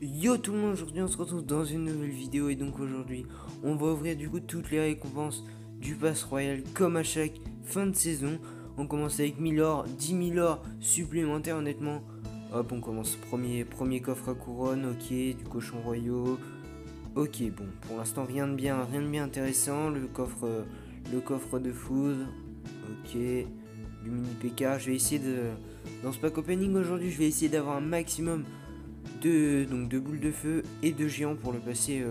Yo tout le monde, aujourd'hui on se retrouve dans une nouvelle vidéo et donc aujourd'hui on va ouvrir du coup toutes les récompenses du Pass Royal comme à chaque fin de saison. On commence avec 1000 or, 10 000 or supplémentaires honnêtement. Hop, on commence premier coffre à couronne, ok, du cochon royaux. Ok, bon, pour l'instant rien de bien intéressant. Le coffre de foudre, ok, du mini PK. Je vais essayer dans ce pack opening aujourd'hui, je vais essayer d'avoir un maximum de boules de feu et de géants pour le passer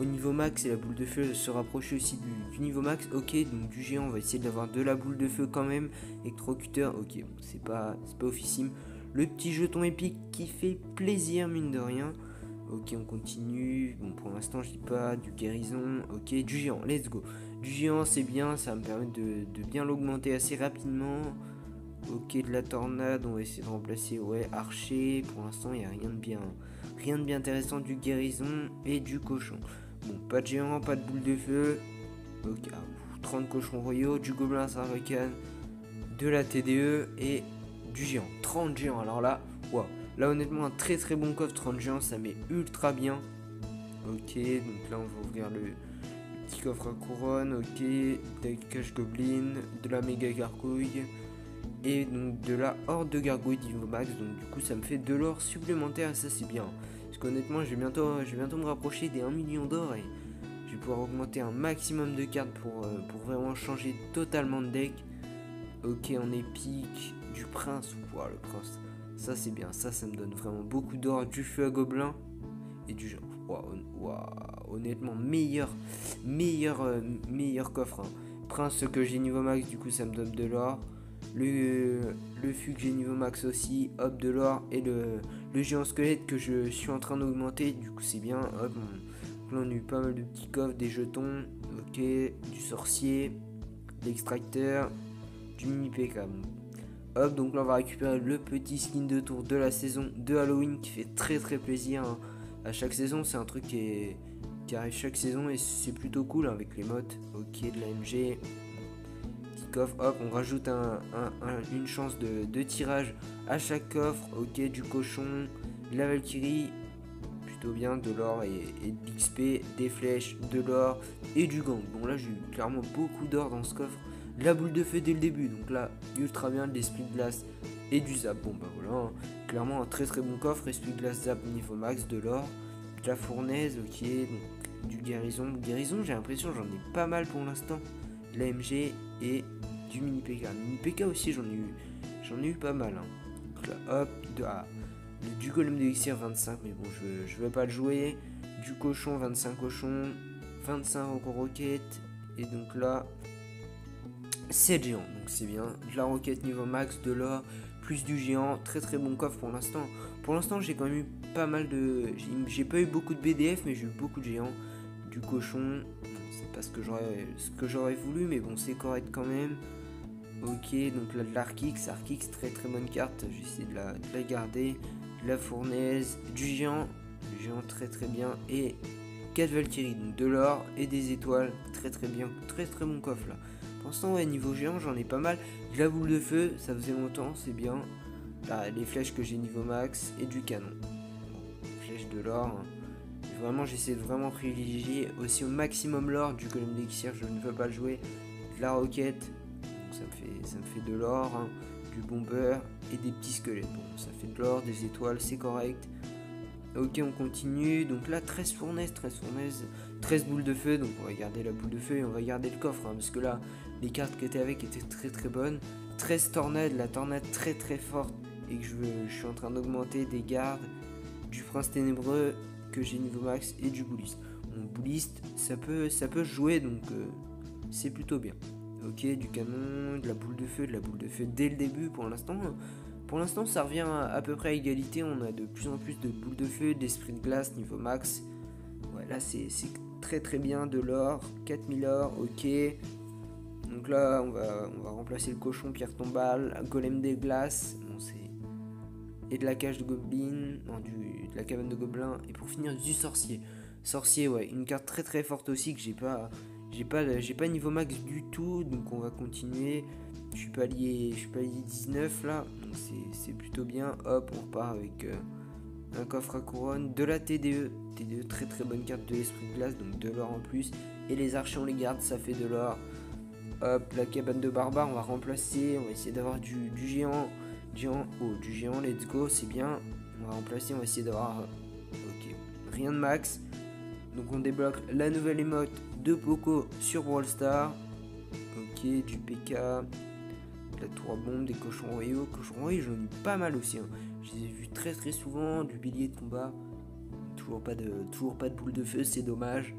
au niveau max, et la boule de feu se rapprocher aussi du niveau max. Ok, donc du géant on va essayer d'avoir de la boule de feu quand même. Électrocuteur, ok, bon, c'est pas officime. Le petit jeton épique qui fait plaisir mine de rien. Ok, on continue. Bon, pour l'instant je dis pas du guérison. Ok, du géant, let's go. Du géant c'est bien, ça va me permettre de bien l'augmenter assez rapidement. Ok, de la tornade, on va essayer de remplacer, ouais, archer. Pour l'instant, il n'y a rien de bien intéressant. Du guérison et du cochon. Bon, pas de géant, pas de boule de feu. Ok, 30 cochons royaux, du gobelin sarbacane, de la TDE et du géant. 30 géants, alors là, waouh. Là, honnêtement, un très très bon coffre 30 géants, ça met ultra bien. Ok, donc là, on va ouvrir le petit coffre à couronne. Ok, des cache goblin, de la méga gargouille et donc de la horde de gargouilles niveau max. Donc du coup ça me fait de l'or supplémentaire et ça c'est bien, parce qu'honnêtement je vais bientôt me rapprocher des 1 million d'or et je vais pouvoir augmenter un maximum de cartes pour vraiment changer totalement de deck. Ok, en épique, du prince, wow, le prince, ça c'est bien, ça me donne vraiment beaucoup d'or, du feu à gobelin et du genre. Honnêtement meilleur coffre, hein. Prince que j'ai niveau max, du coup ça me donne de l'or. Le fût que j'ai niveau max aussi, hop, de l'or. Et le géant squelette que je suis en train d'augmenter, du coup c'est bien. Hop, là on a eu pas mal de petits coffres, des jetons, ok, du sorcier, l'extracteur, du mini PK. Hop, donc là on va récupérer le petit skin de tour de la saison de Halloween qui fait très très plaisir, hein. À chaque saison, c'est un truc qui arrive chaque saison et c'est plutôt cool, hein, avec les mottes. Ok, de la MG, coffre, hop, on rajoute une chance de tirage à chaque coffre. Ok, du cochon, de la Valkyrie, plutôt bien, de l'or et de l'XP, des flèches, de l'or et du gang. Bon là j'ai eu clairement beaucoup d'or dans ce coffre. La boule de feu dès le début, donc là ultra bien, de l'esprit de glace et du zap. Bon bah voilà, hein, clairement un très très bon coffre. Esprit de glace, zap niveau max, de l'or, de la fournaise, ok, donc, du guérison. Guérison, j'ai l'impression j'en ai pas mal pour l'instant. De la MG et du mini PK. Mini PK aussi j'en ai eu pas mal, hein. Donc là hop, du golem d'élixir 25, mais bon je vais pas le jouer. Du cochon 25 cochons, 25 roquettes, et donc là 7 géants, donc c'est bien. De la roquette niveau max, de l'or, plus du géant, très très bon coffre pour l'instant. Pour l'instant j'ai quand même eu pas mal de... J'ai pas eu beaucoup de BDF mais j'ai eu beaucoup de géants. Du cochon, c'est pas ce que j'aurais voulu, mais bon c'est correct quand même. Ok, donc là de l'Arkix, très très bonne carte, j'essaie de la garder. De la fournaise, du géant très très bien, et 4 Valkyries, donc de l'or et des étoiles, très très bien, très très bon coffre là. Pour l'instant, ouais, niveau géant j'en ai pas mal. De la boule de feu, ça faisait longtemps, c'est bien. Là, les flèches que j'ai niveau max et du canon. Bon, flèche de l'or, hein. Vraiment j'essaie de vraiment privilégier aussi au maximum l'or. Du golem d'élixir je ne veux pas le jouer. De la roquette, ça me fait de l'or, hein, du bomber et des petits squelettes. Bon, ça fait de l'or, des étoiles, c'est correct. Ok, on continue. Donc là, 13 fournaises, 13 boules de feu. Donc on va garder la boule de feu et on va garder le coffre, hein, parce que là, les cartes qui étaient avec étaient très très bonnes. 13 tornades, la tornade très très forte et que je suis en train d'augmenter, des gardes, du prince ténébreux que j'ai niveau max et du bouliste. Mon bouliste, ça peut jouer, donc c'est plutôt bien. Ok, du canon, de la boule de feu dès le début. Pour l'instant ça revient à peu près à égalité. On a de plus en plus de boules de feu, d'esprit de glace niveau max. Ouais, là c'est très très bien. De l'or, 4000 or, ok. Donc là on va remplacer le cochon, pierre tombale, golem des glaces, bon, et de la cage de goblin, non, de la cabane de gobelins, et pour finir du sorcier. Sorcier, ouais, une carte très très forte aussi que j'ai pas niveau max du tout, donc on va continuer. Je suis pas lié 19 là, donc c'est plutôt bien. Hop, on repart avec un coffre à couronne, de la TDE. TDE, très très bonne carte de l'esprit de glace, donc de l'or en plus. Et les archers, on les garde, ça fait de l'or. Hop, la cabane de barbare, on va remplacer. On va essayer d'avoir du géant. Du géant, let's go, c'est bien. On va remplacer, on va essayer d'avoir... ok, rien de max. Donc on débloque la nouvelle émote de Poco sur Brawl Stars. Ok, du PK, de la tour à bombe, des cochons royaux. Cochons royaux, j'en ai eu pas mal aussi. Je les ai vus très très souvent, du pilier de combat. Toujours pas de boule de feu, c'est dommage.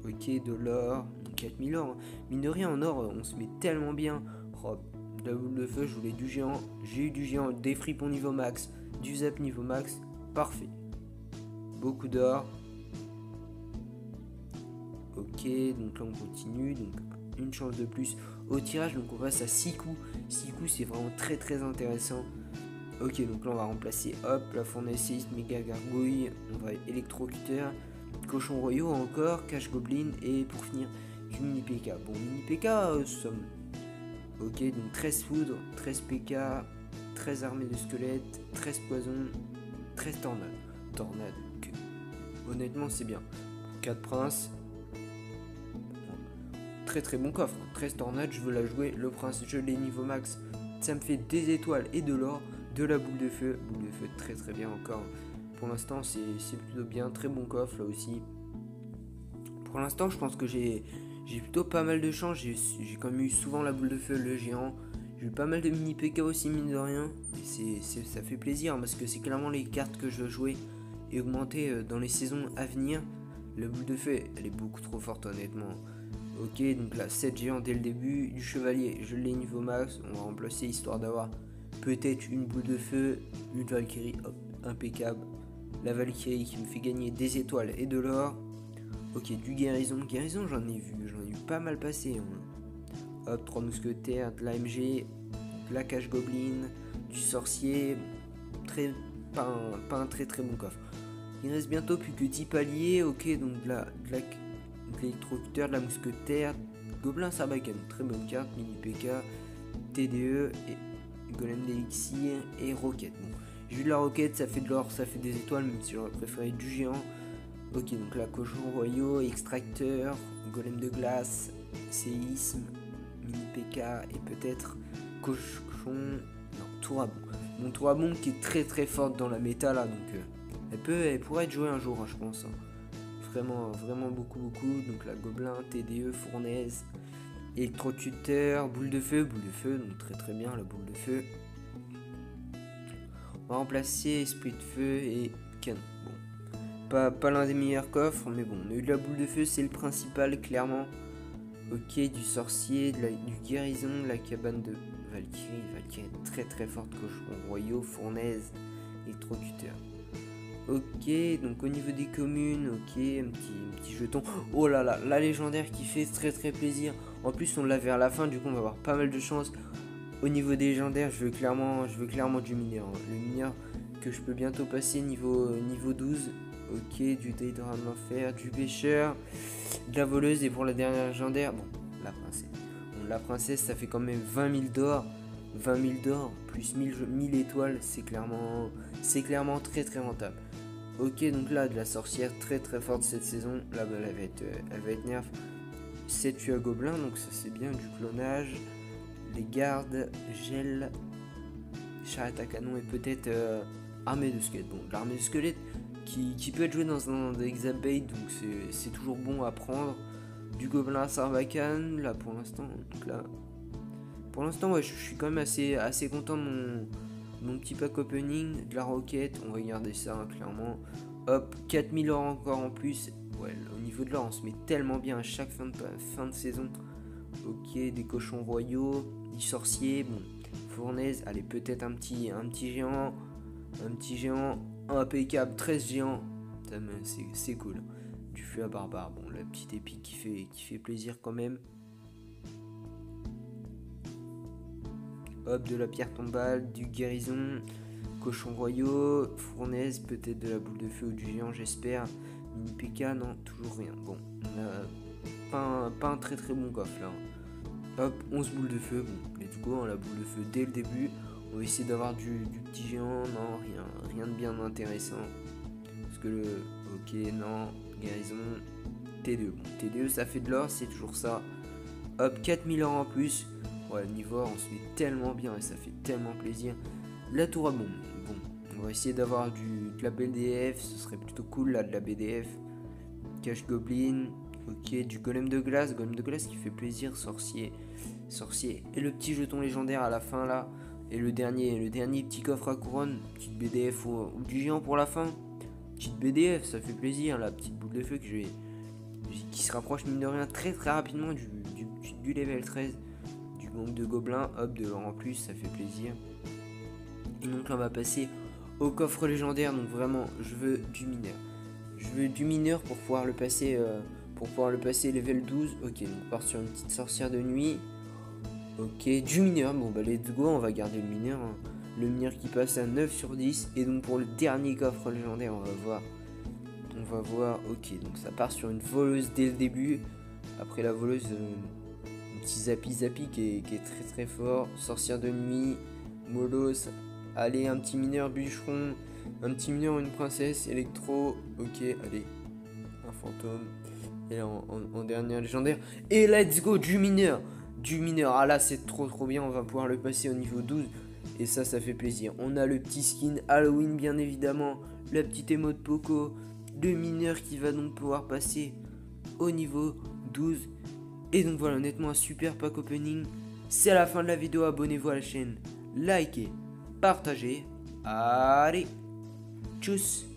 Ok, de l'or, 4000 or. Mine de rien, en or, on se met tellement bien. Oh, de la boule de feu, je voulais du géant. J'ai eu du géant, des fripons niveau max, du zap niveau max. Parfait. Beaucoup d'or. Ok, donc là on continue. Donc une chance de plus au tirage. Donc on passe à 6 coups. 6 coups, c'est vraiment très très intéressant. Ok, donc là on va remplacer, hop, la fournaise séisme, méga gargouille, on va électrocuteur, cochon royaux encore, cache goblin et pour finir du mini PK. Bon, mini PK, somme. Ok, donc 13 foudres, 13 PK, 13 armées de squelettes, 13 poisons, 13 tornades. Tornade, okay. Honnêtement c'est bien. 4 princes. Très très bon coffre, 13 tornades, je veux la jouer. Le prince, je l'ai niveau max, ça me fait des étoiles et de l'or. De la boule de feu très très bien encore. Pour l'instant c'est plutôt bien, très bon coffre là aussi. Pour l'instant je pense que j'ai plutôt pas mal de chance. J'ai quand même eu souvent la boule de feu, le géant. J'ai eu pas mal de mini PK aussi mine de rien. Et ça fait plaisir parce que c'est clairement les cartes que je veux jouer et augmenter dans les saisons à venir. La boule de feu elle est beaucoup trop forte honnêtement. Ok, donc là 7 géants dès le début. Du chevalier je l'ai niveau max. On va remplacer histoire d'avoir peut-être une boule de feu, une Valkyrie, hop, impeccable. La Valkyrie qui me fait gagner des étoiles et de l'or. Ok, du guérison. Guérison, j'en ai eu pas mal passer. Hop, 3 mousquetaires, de l'AMG, de la cache goblin, du sorcier. Pas un très très bon coffre. Il reste bientôt plus que 10 paliers. Ok, donc de l'électrocuteur, de la mousquetaire, gobelin sarbacane, très bonne carte, mini PK, TDE et golem d'élixir et roquette. Bon, j'ai eu de la roquette, ça fait de l'or, ça fait des étoiles, même si j'aurais préféré du géant. Ok, donc là, cochon royaux, extracteur, golem de glace, séisme, mini PK et peut-être cochon. Non, tour à bombe. Mon tour à bombe qui est très très forte dans la méta là, donc elle pourrait être jouée un jour, hein, je pense. Hein. Vraiment beaucoup. Donc la gobelin, TDE, fournaise. Électrocuteur, boule de feu, donc très très bien la boule de feu. On va remplacer esprit de feu et canon. Bon, pas l'un des meilleurs coffres, mais bon, on a eu de la boule de feu, c'est le principal, clairement. Ok, du sorcier, du guérison, de la cabane de Valkyrie très très forte, cochon royaux, fournaise, électrocuteur. Ok, donc au niveau des communes, ok, un petit jeton. Oh là là, la légendaire qui fait très très plaisir. En plus, on l'a vers la fin, du coup, on va avoir pas mal de chance. Au niveau des légendaires, je veux clairement du mineur. Hein. Le mineur que je peux bientôt passer niveau 12. Ok, du Daedra de l'enfer, du pêcheur, de la voleuse. Et pour la dernière légendaire, bon, la princesse. Bon, la princesse, ça fait quand même 20 000 d'or. 20 000 d'or, plus 1000 étoiles, c'est clairement très très rentable. Ok, donc là, de la sorcière très très forte cette saison. Là, bah, elle va être nerf. 7 tueurs à gobelins, donc ça c'est bien. Du clonage, les gardes, gel, charrette à canon et peut-être armée de squelettes. Bon, l'armée de squelettes qui peut être jouée dans un Exabate, donc c'est toujours bon à prendre. Du gobelin à sarbacane, là pour l'instant. Donc là, pour l'instant, ouais, je suis quand même assez content de mon petit pack opening, de la roquette, on va garder ça hein, clairement. Hop, 4000 or encore en plus. Ouais, au niveau de l'or, on se met tellement bien à chaque fin de saison. Ok, des cochons royaux, du sorcier, bon, fournaise, allez, peut-être un petit géant, impeccable, 13 géants, c'est cool. Du feu à barbare, bon, la petite épique qui fait plaisir quand même. Hop, de la pierre tombale, du guérison, cochons royaux, fournaise, peut-être de la boule de feu ou du géant, j'espère. Mini PK, non, toujours rien. Bon, on a pas un très très bon coffre là. Hop, 11 boules de feu, bon, let's go, hein, la boule de feu dès le début. On va essayer d'avoir du petit géant. Non, rien de bien intéressant. Parce que le... Ok, non, guérison. T2. Bon, T2, ça fait de l'or, c'est toujours ça. Hop, 4000 or en plus. Ouais, niveau or, on se met tellement bien et ça fait tellement plaisir. La tour à bombe. Bon, on va essayer d'avoir de la BDF. Ce serait plutôt cool, là, de la BDF. Cache Goblin. Ok, du golem de glace. Golem de glace qui fait plaisir. Sorcier. Et le petit jeton légendaire à la fin, là. Et le dernier petit coffre à couronne. Petite BDF ou du géant pour la fin. Petite BDF, ça fait plaisir. La petite boule de feu qui se rapproche mine de rien très rapidement du level 13. Du gang de gobelins. Hop, de l'or en plus, ça fait plaisir. Et donc là, on va passer au coffre légendaire. Donc vraiment, je veux du mineur. Je veux du mineur pour pouvoir le passer level 12. Ok, donc on part sur une petite sorcière de nuit. Ok, du mineur. Bon bah let's go, on va garder le mineur. Hein. Le mineur qui passe à 9 sur 10. Et donc pour le dernier coffre légendaire, on va voir. Ok, donc ça part sur une voleuse dès le début. Après la voleuse, un petit zappy qui est très fort. Sorcière de nuit, Molos. Allez, un petit mineur bûcheron. Un petit mineur, une princesse, électro. Ok, allez. Un fantôme. Et là, en dernière légendaire. Et let's go, du mineur. Ah là, c'est trop bien. On va pouvoir le passer au niveau 12. Et ça fait plaisir. On a le petit skin Halloween, bien évidemment. La petite émote Poco. Le mineur qui va donc pouvoir passer au niveau 12. Et donc voilà, honnêtement, un super pack opening. C'est à la fin de la vidéo. Abonnez-vous à la chaîne. Likez, partagez. Allez, tchuss.